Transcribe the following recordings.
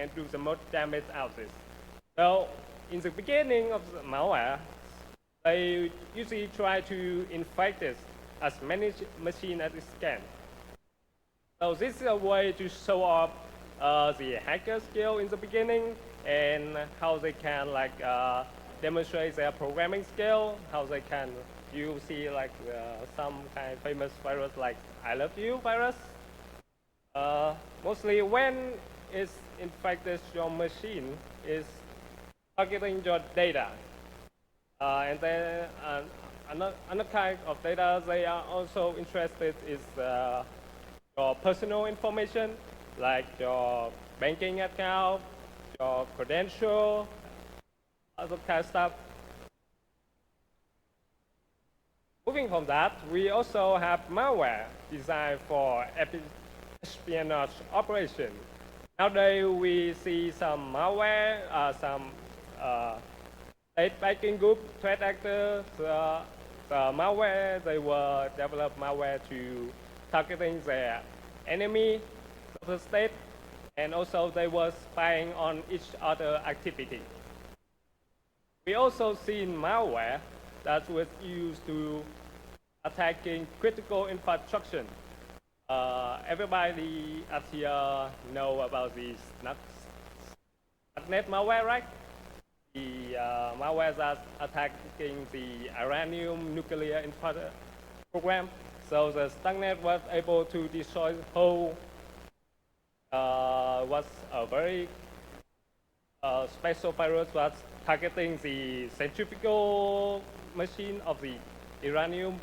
and do the most damage out of this. So in the beginning of the malware, they usually try to infect it as many machines as it can. So this is a way to show off the hacker skill in the beginning and how they can demonstrate their programming skill, how they can, you see some kind of famous virus like I love you virus. Mostly when it's infected your machine is targeting your data. And then another kind of data they are also interested is your personal information, like your banking account, your credential, other kind of stuff. Moving from that, we also have malware designed for espionage operation. Nowadays, we see some malware, some state backing group, threat actors, the malware, they will develop malware to targeting their enemy of the state, and also they were spying on each other activity. We also see malware that was used to attacking critical infrastructure. Everybody at here know about the net malware, right? The malware that's attacking the uranium nuclear program. So the Stuxnet was able to destroy the whole, was a very special virus was targeting the centrifugal machine of the uranium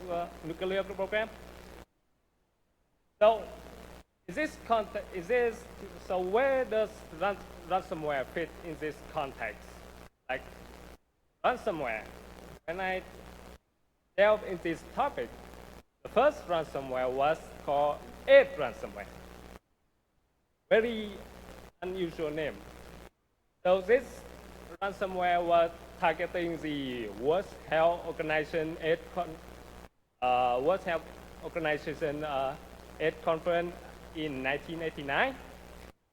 nuclear program. So, so where does ransomware fit in this context? Like ransomware, when I delve into this topic, the first ransomware was called ransomware. Very unusual name. So this ransomware was targeting the World Health Organization World Health Organization AIDS conference in 1989.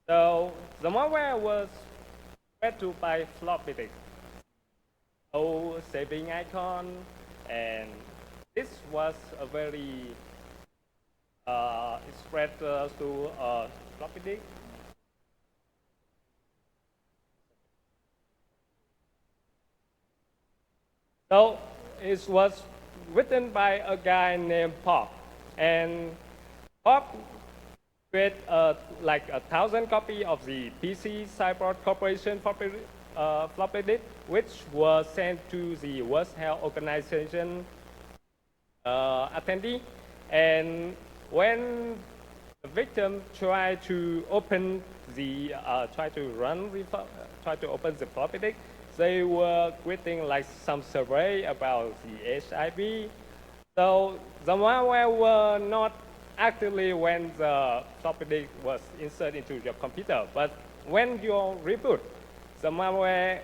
So the malware was spread to by floppy disk. No saving icon, and this was a very spread to floppy disk. So it was written by a guy named Pop, and Pop created like 1,000 copies of the PC Cyber Corporation floppy disk, which was sent to the World Health Organization attendee. And when the victim tried to open the try to open the floppy disk, they were getting like some survey about the HIV. So the malware were not actively when the floppy disk was inserted into your computer, but when you reboot, the malware,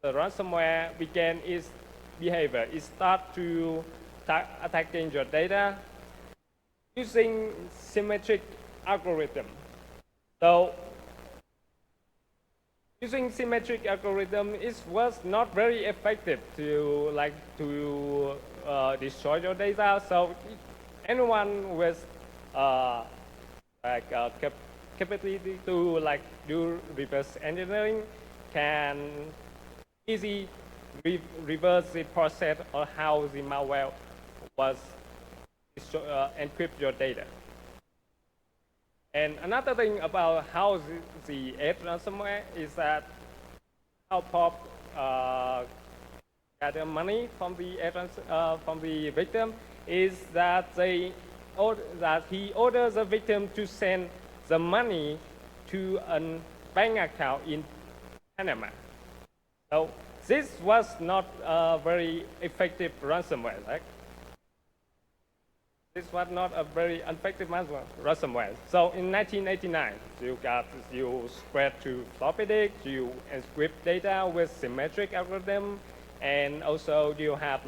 the ransomware began its behavior. It started to attacking your data using symmetric algorithm. So using symmetric algorithm, it was not very effective to destroy your data. So anyone with capability to do reverse engineering can easily reverse the process or how the malware was encrypt your data. And another thing about how the ransomware is that how Pop gather money from the victim is that he orders the victim to send the money to a bank account in Panama. So this was not a very effective ransomware, right? This was not a very effective ransomware. So in 1989, you spread to floppy disk, you encrypt data with symmetric algorithm, and also you have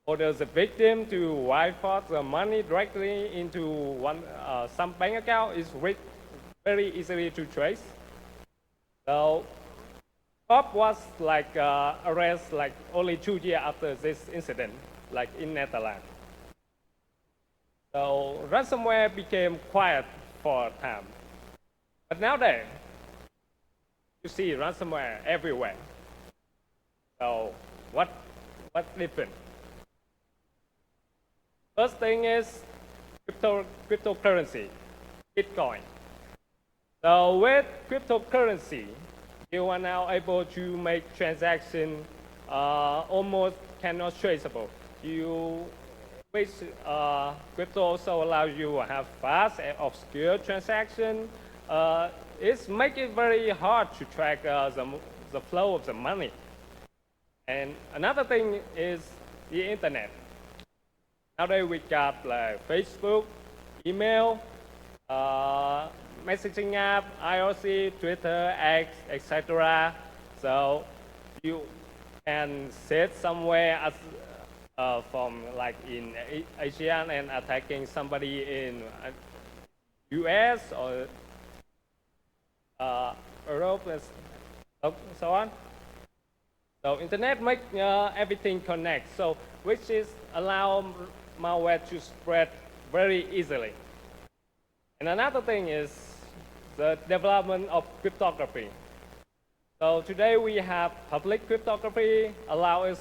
order the victim to wire the money directly into some bank account. Is very easily to trace. So Bob was like arrested like only 2 years after this incident, like in Netherlands. So ransomware became quiet for a time. But nowadays, you see ransomware everywhere. So what's different? First thing is cryptocurrency, Bitcoin. So with cryptocurrency, you are now able to make transactions almost cannot traceable. With crypto also allows you to have fast and obscure transactions. It's make it very hard to track the flow of the money. And another thing is the internet. Nowadays we got like Facebook, email, messaging app, IRC, Twitter, X, etc. So you can sit somewhere as, from like in Asia and attacking somebody in US or Europe and so on. So internet make everything connect. So which is allow malware to spread very easily. And another thing is the development of cryptography. So today we have public cryptography, allow us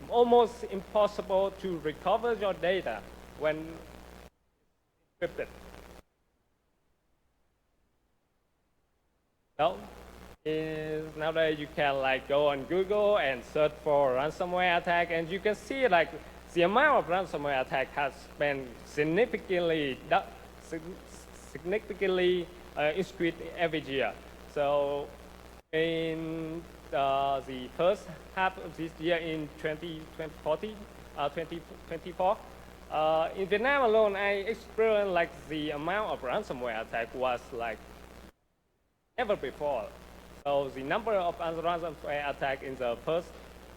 almost impossible to recover your data when encrypted. So nowadays you can like go on Google and search for ransomware attack, and you can see like the amount of ransomware attack has been significantly increased every year. So in the first half of this year in 2024, in Vietnam alone, I experienced like the amount of ransomware attack was like never before. So the number of ransomware attack in the first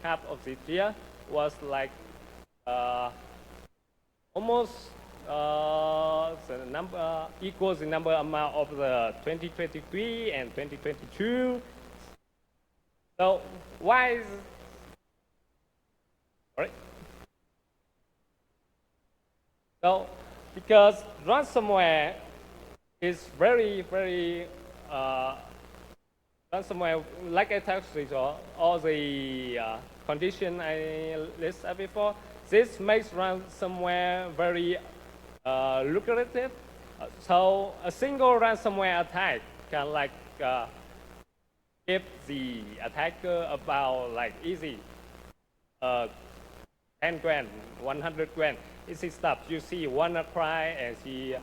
half of this year was like almost the number equals the number amount of the 2023 and 2022. So why is right? So because ransomware is very ransomware, like I touched on all the conditions I listed before, this makes ransomware very lucrative. So a single ransomware attack can like give the attacker about like easy 10 grand, 100 grand. Easy stuff. You see WannaCry and see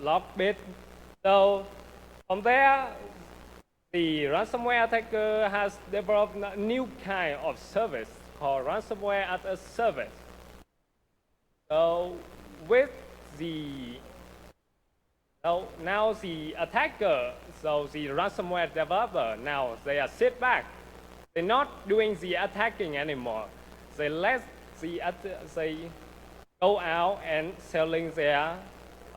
Lockbit. So from there, the ransomware attacker has developed a new kind of service called ransomware as a service. So with now the attacker, so the ransomware developer, now they are sit back. They're not doing the attacking anymore. They let they go out and selling their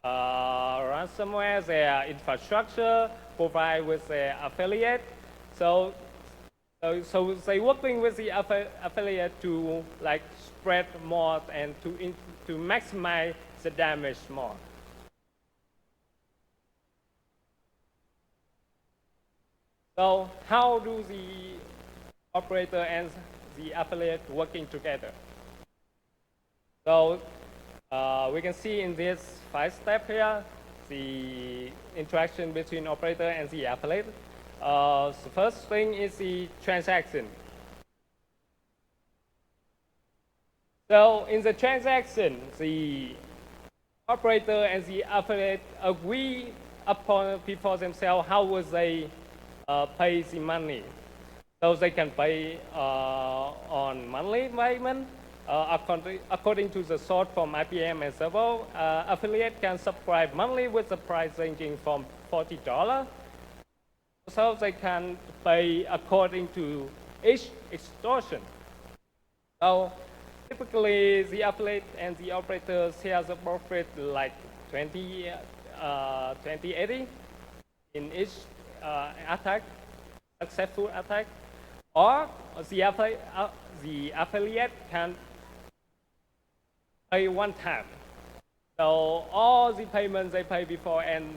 ransomware, their infrastructure, provide with their affiliate. So they working with the affiliate to like spread more and to maximize the damage more. So how do the operator and the affiliate working together? So we can see in this 5 steps here, the interaction between operator and the affiliate. The first thing is the transaction. So in the transaction, the operator and the affiliate agree upon before themselves how would they pay the money. So they can pay on monthly payment. According to the source from IBM and Servo, affiliate can subscribe monthly with the price ranging from $40. So they can pay according to each extortion. So typically the affiliate and the operator share the profit like 20-80. in each attack, successful attack, or the affiliate can pay one time. So all the payments they pay before and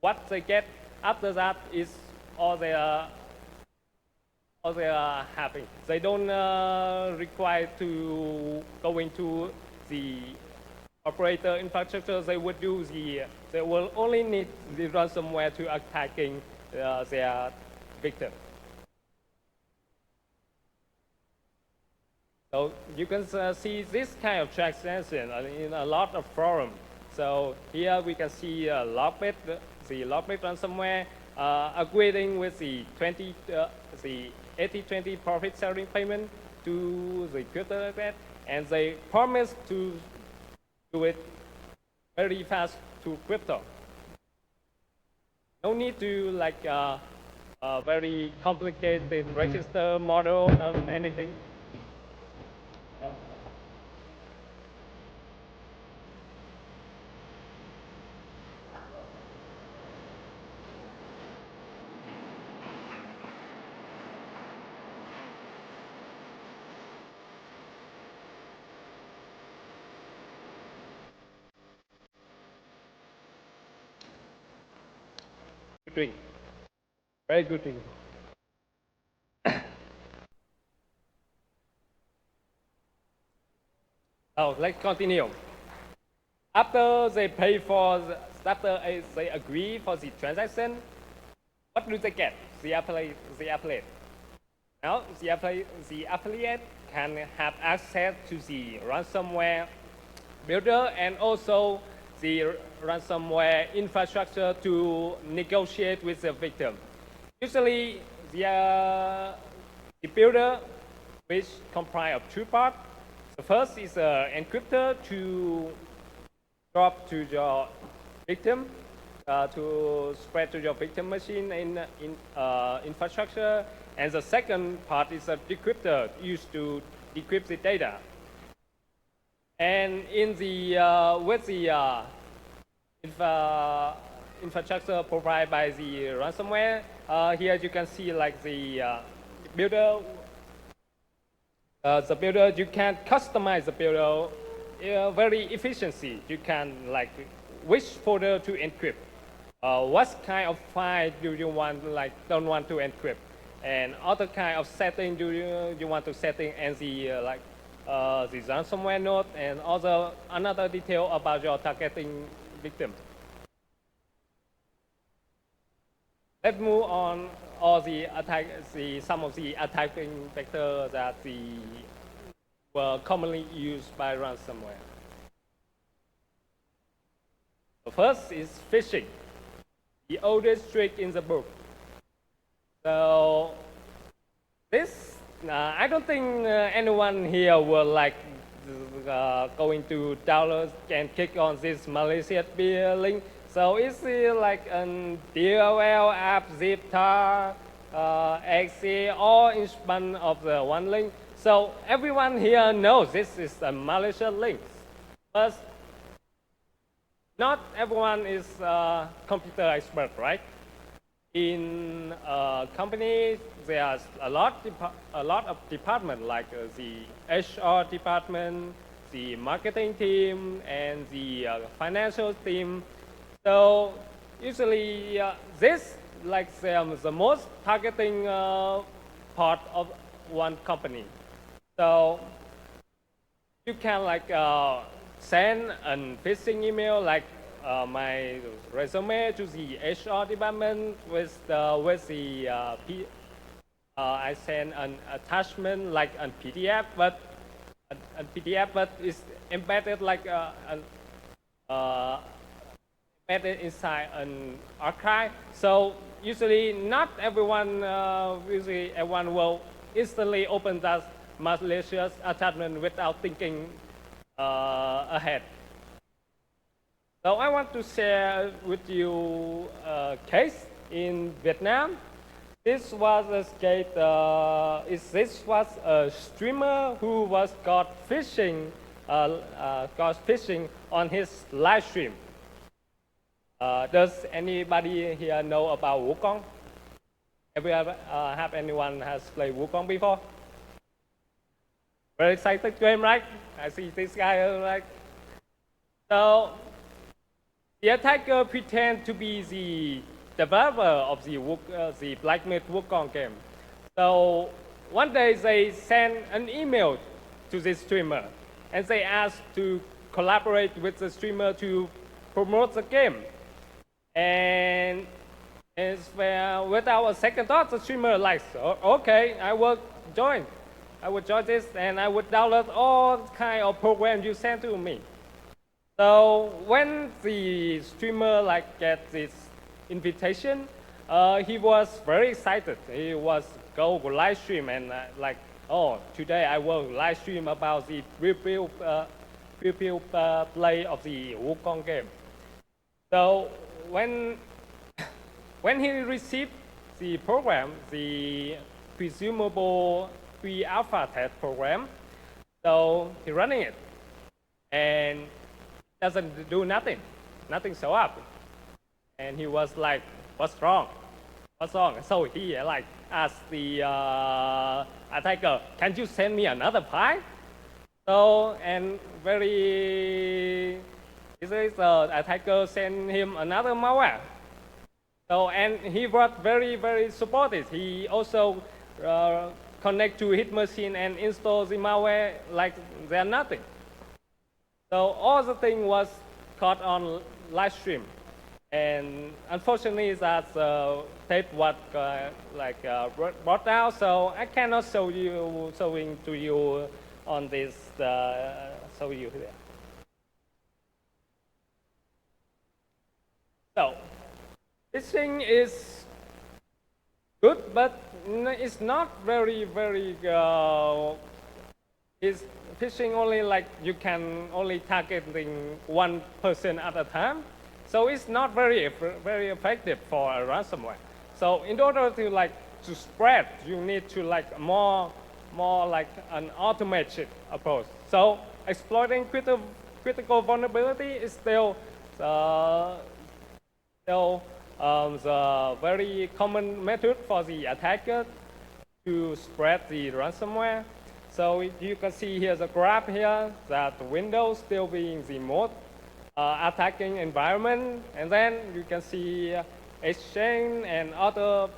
what they get after that is all they are having. They don't require to go into the operator infrastructure. They will only need the ransomware to attacking their victim. So you can see this kind of transaction in a lot of forums. So here we can see Lockbit, the Lockbit ransomware agreeing with the 80-20 profit sharing payment to the crypto that, and they promise to do it very fast to crypto. No need to like a very complicated register model of anything. Good drink. Very good drink. Oh, let's continue. After they pay for, after they agree for the transaction, what do they get? The affiliate. Now, the affiliate can have access to the ransomware builder and also the ransomware infrastructure to negotiate with the victim. Usually, the builder, which comprise of two parts. The first is an encryptor to drop to your victim, to spread to your victim machine in infrastructure. And the second part is a decryptor used to decrypt the data. And in the with the infrastructure provided by the ransomware, here you can see like the builder. The builder, you can customize the builder very efficiently. You can like which folder to encrypt, what kind of file do you want don't want to encrypt, and other kind of setting do you want to setting, and the the ransomware node and another detail about your targeting victim. Let's move on all the some of the attacking vectors that were commonly used by ransomware. The first is phishing, the oldest trick in the book. So this, I don't think anyone here will like going to download and click on this malicious link. So it's like a DLL app, zip tar, exe, all in span of the one link. So everyone here knows this is a malicious link. But not everyone is a computer expert, right? In companies, there's a lot of departments like the HR department, the marketing team, and the financial team. So usually this like the most targeting part of one company. So you can like send a phishing email like my resume to the HR department with I send an attachment like a PDF, but it's embedded like embedded inside an archive. So usually not everyone, usually everyone will instantly open that malicious attachment without thinking ahead. So I want to share with you a case in Vietnam. This was a streamer who was caught phishing on his live stream. Does anybody here know about Wukong? Have you ever have anyone has played Wukong before? Very excited game, right? I see this guy like. So the attacker pretend to be the developer of the Black Myth Wukong game. So one day they send an email to this streamer and they ask to collaborate with the streamer to promote the game. And without a second thought, the streamer likes, okay, I will join. I will join this and I would download all kind of programs you send to me. So when the streamer like get this invitation, he was very excited. He was go live stream and like, oh, today I will live stream about the review play of the Wukong game. So when he received the program, the presumable pre-alpha test program, so he running it and doesn't do nothing show up, and he was like, what's wrong? So he like asked the attacker, can you send me another file? So and the attacker sent him another malware. So and he was very, very supportive. He also connect to his machine and install the malware like they're nothing. So all the thing was caught on live stream. And unfortunately that tape was brought down, so I cannot showing to you on this, show you here. So this thing is good, but it's not very, very, it's phishing only like you can only targeting one person at a time. So it's not very effective for a ransomware. So in order to spread, you need to more like an automated approach. So exploiting critical vulnerability is still the very common method for the attacker to spread the ransomware. So you can see here the graph here that Windows still being the most attacking environment, and then you can see Exchange and other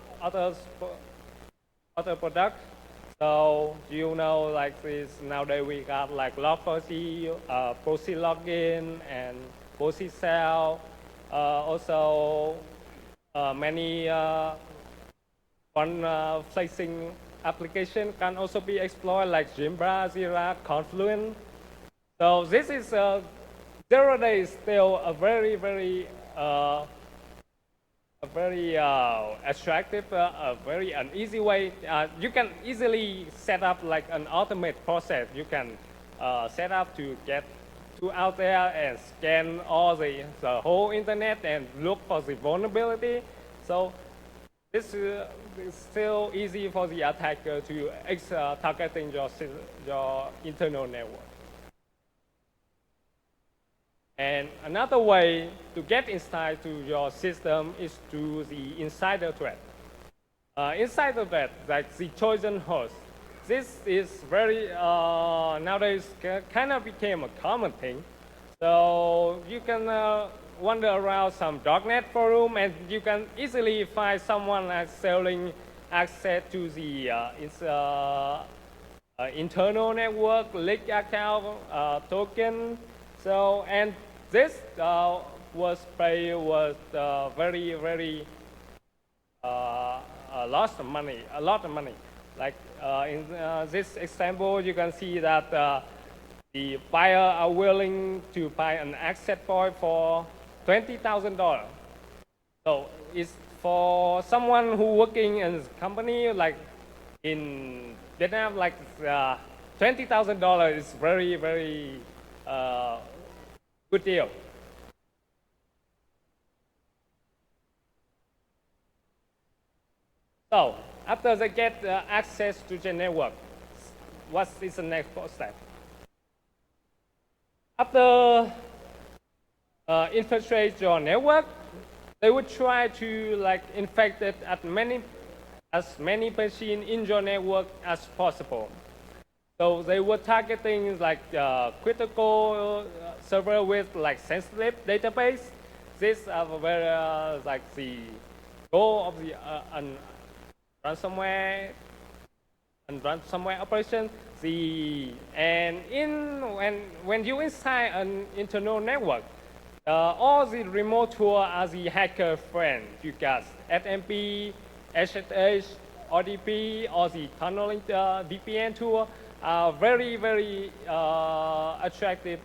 products. So you know, like this nowadays we got like Log4j, Proxy Login, and Proxy Cell. Also, many one-facing application can also be exploited, like Jimbra, Zira, Confluent. So this is 0 day is still a very, very attractive, a very uneasy way. You can easily set up like an automated process. You can set up to get out there and scan all the whole internet and look for the vulnerability. So this is still easy for the attacker to targeting your internal network. And another way to get inside to your system is through the insider threat. Insider threat, like the Trojan horse. This is very, nowadays kind of became a common thing. So you can wander around some darknet forum and you can easily find someone selling access to the internal network, leak account, token. So, and this was very, very a lot of money. Like in this example, you can see that the buyer are willing to buy an access point for $20,000. So it's for someone who working in a company like in Vietnam, like $20,000 is very, very good deal. So after they get access to the network, what is the next step? After infiltrate your network, they would try to like infect it at as many machines in your network as possible. So they were targeting like critical server with like sensitive database. These are where like the goal of the ransomware and ransomware operation. When you inside an internal network, all the remote tool are the hacker friend. You got FMP, SSH, ODP, or the tunneling VPN tool are very, very attractive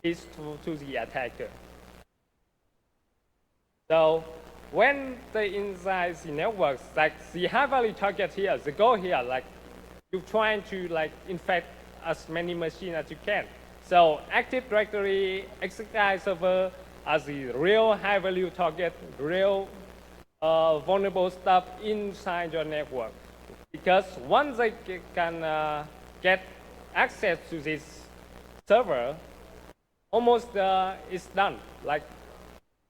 piece to the attacker. So when they inside the networks, like the high-value target here, the goal here, like you're trying to like infect as many machines as you can. So Active Directory, XXI server are the real high-value target, real vulnerable stuff inside your network. Because once they can get access to this server, almost it's done. Like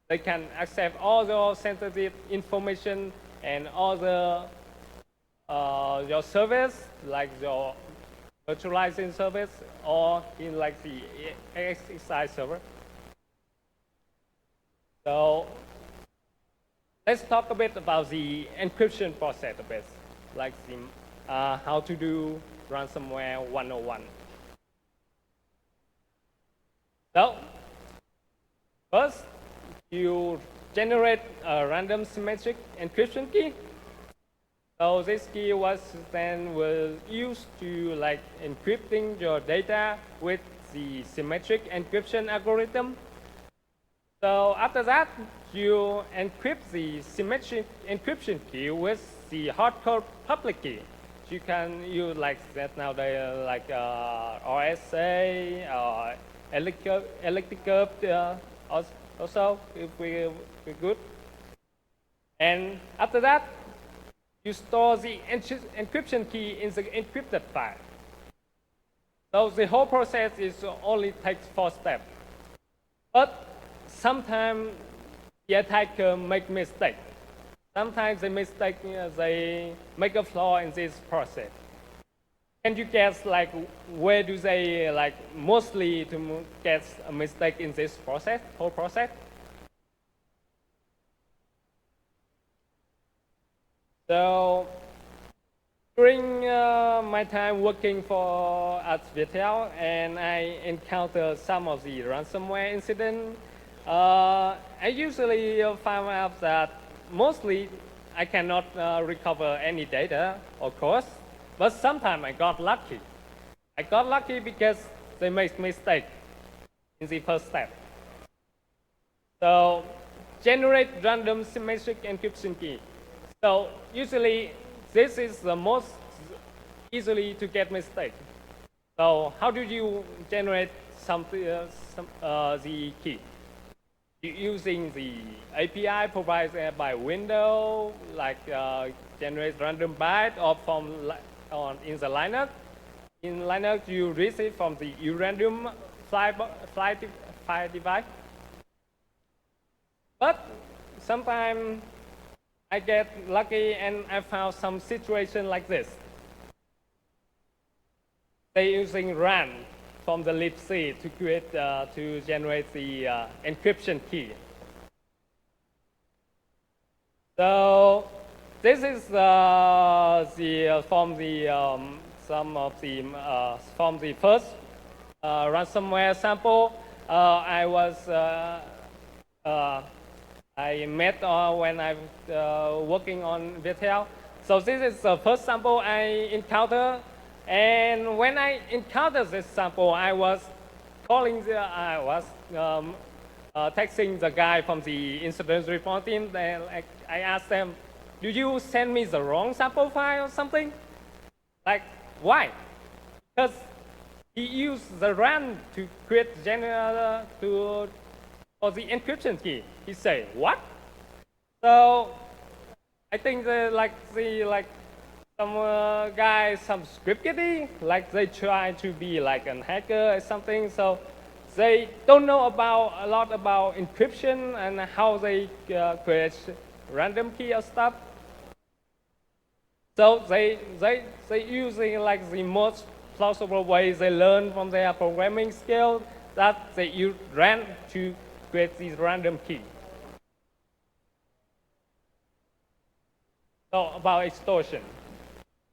they can access all the sensitive information and all the your service, like your virtualizing service, or in like the XXI server. So let's talk a bit about the encryption process a bit, like the, how to do ransomware 101. So first, you generate a random symmetric encryption key. So this key was used to like encrypting your data with the symmetric encryption algorithm. So after that, you encrypt the symmetric encryption key with the hardcode public key. You can use like that nowadays, like RSA or electric also if we're good. And after that, you store the encryption key in the encrypted file. So the whole process only takes 4 steps. But sometimes the attacker make mistake. Sometimes they make a flaw in this process. Can you guess like where do they like mostly to get a mistake in this process, whole process? So during my time working at Viettel, and I encountered some of the ransomware incidents, I usually find out that mostly I cannot recover any data, of course, but sometimes I got lucky. I got lucky because they made mistake in the first step. So generate random symmetric encryption key. So usually this is the most easily to get mistake. So how do you generate the key? Using the API provided by Windows, like generate random byte, or in the Linux. In Linux, you receive from the random file device. But sometimes I get lucky and I found some situation like this. They're using run from the libc to create to generate the encryption key. So this is from the first ransomware sample I met when I was working on Viettel. So this is the first sample I encountered. And when I encountered this sample, I was texting the guy from the incident report team. And I asked them, "Do you send me the wrong sample file or something?" Like, why? Because he used the run to create for the encryption key. He said, "What?" So I think some guys, some script kiddie, like they try to be like a hacker or something. So they don't know about a lot about encryption and how they create random key or stuff. So they using like the most plausible ways they learn from their programming skills that they use rand to create these random keys. So about extortion.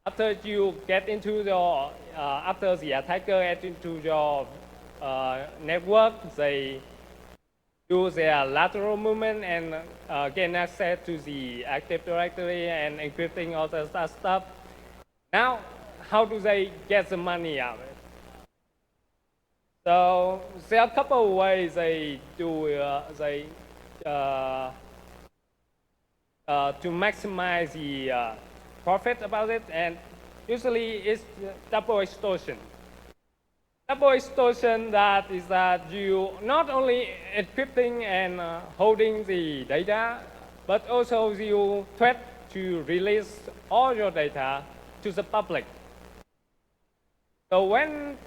After you get into your, after the attacker gets into your network, they do their lateral movement and gain access to the Active Directory and encrypting all that stuff. Now, how do they get the money out of it? So there are a couple of ways they do, to maximize the profit about it, and usually it's double extortion. Double extortion, that is that you not only encrypting and holding the data, but also you threat to release all your data to the public. So when,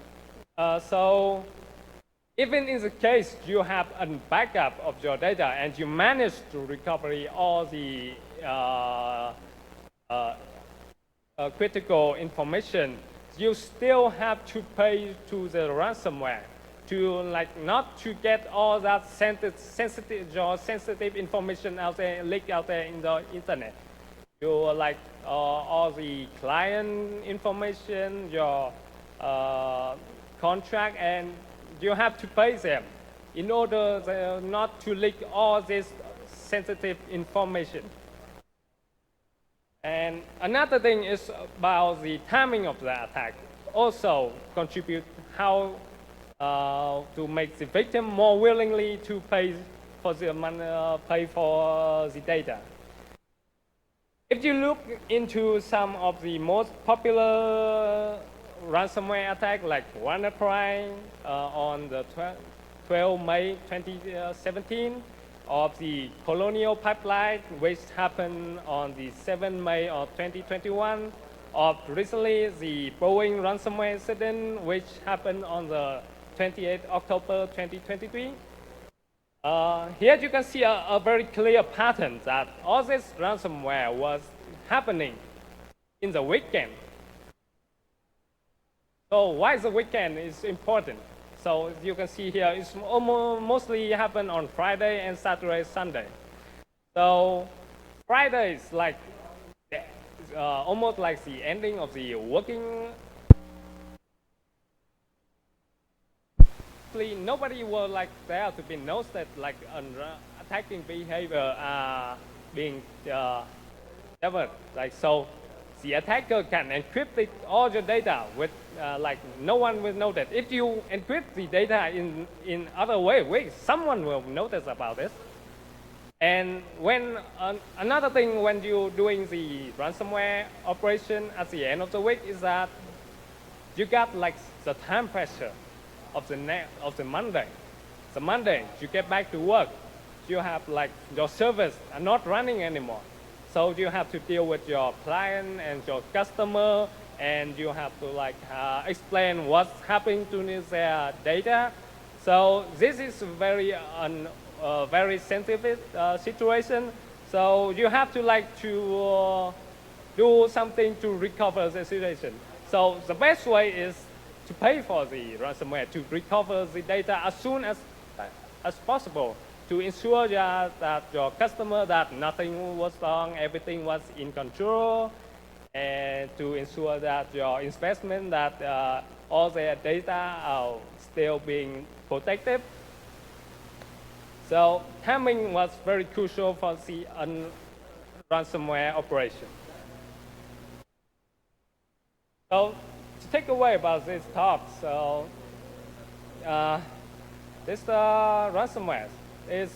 so even in the case you have a backup of your data and you manage to recover all the critical information, you still have to pay to the ransomware to not to get all that sensitive information out there, leaked out there in the internet. You all the client information, your contract, and you have to pay them in order not to leak all this sensitive information. And another thing is about the timing of the attack. Also contribute how to make the victim more willingly to pay for the money, pay for the data. If you look into some of the most popular ransomware attack, like WannaCry on the 12 May 2017, of the Colonial Pipeline, which happened on the 7 May of 2021, of recently the Boeing ransomware incident, which happened on the 28th October 2023. Here you can see a very clear pattern that all this ransomware was happening in the weekend. So why the weekend is important? So as you can see here, it's mostly happened on Friday and Saturday, Sunday. So Friday is like almost like the ending of the working. Nobody was there to be noticed that attacking behavior are being developed. So the attacker can encrypt all your data with no one will know that. If you encrypt the data in other ways, someone will notice about this. And when another thing when you're doing the ransomware operation at the end of the week is that you got the time pressure of the Monday. The Monday you get back to work, you have your servers are not running anymore. So you have to deal with your client and your customer, and you have to explain what's happening to their data. So this is very very sensitive situation. So you have to do something to recover the situation. So the best way is to pay for the ransomware to recover the data as soon as possible, to ensure that your customer that nothing was wrong, everything was in control, and to ensure that your investment, that all their data are still being protected. So timing was very crucial for the ransomware operation. So to take away about this talk, so this ransomware it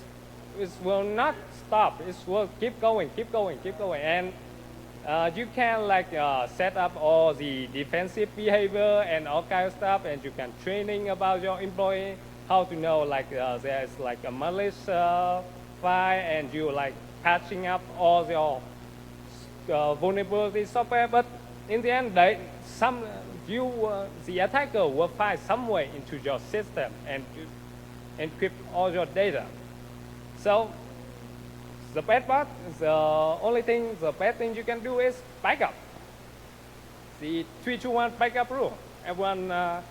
will not stop. It will keep going. And you can set up all the defensive behavior and all kind of stuff, and you can training about your employee how to know there is a malicious file, and you patching up all your vulnerability software. But in the end, the attacker will find some way into your system, and encrypt all your data. So the bad part, the bad thing you can do is backup. The 3-2-1 backup rule. Everyone, I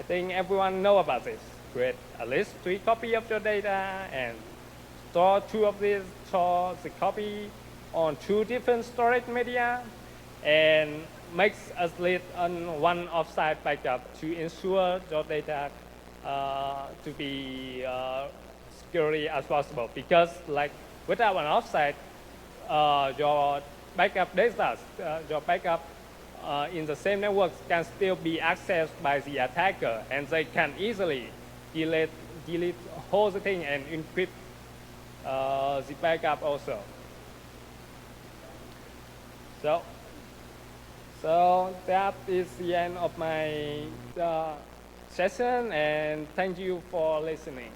think everyone know about this. Create at least 3 copies of your data and store 2 of these, store the copy on 2 different storage media, and makes at least one offsite backup to ensure your data to be securely as possible. Because like without an offsite, your backup data, your backup in the same network can still be accessed by the attacker, and they can easily delete whole thing and encrypt the backup also. So that is the end of my session, and thank you for listening.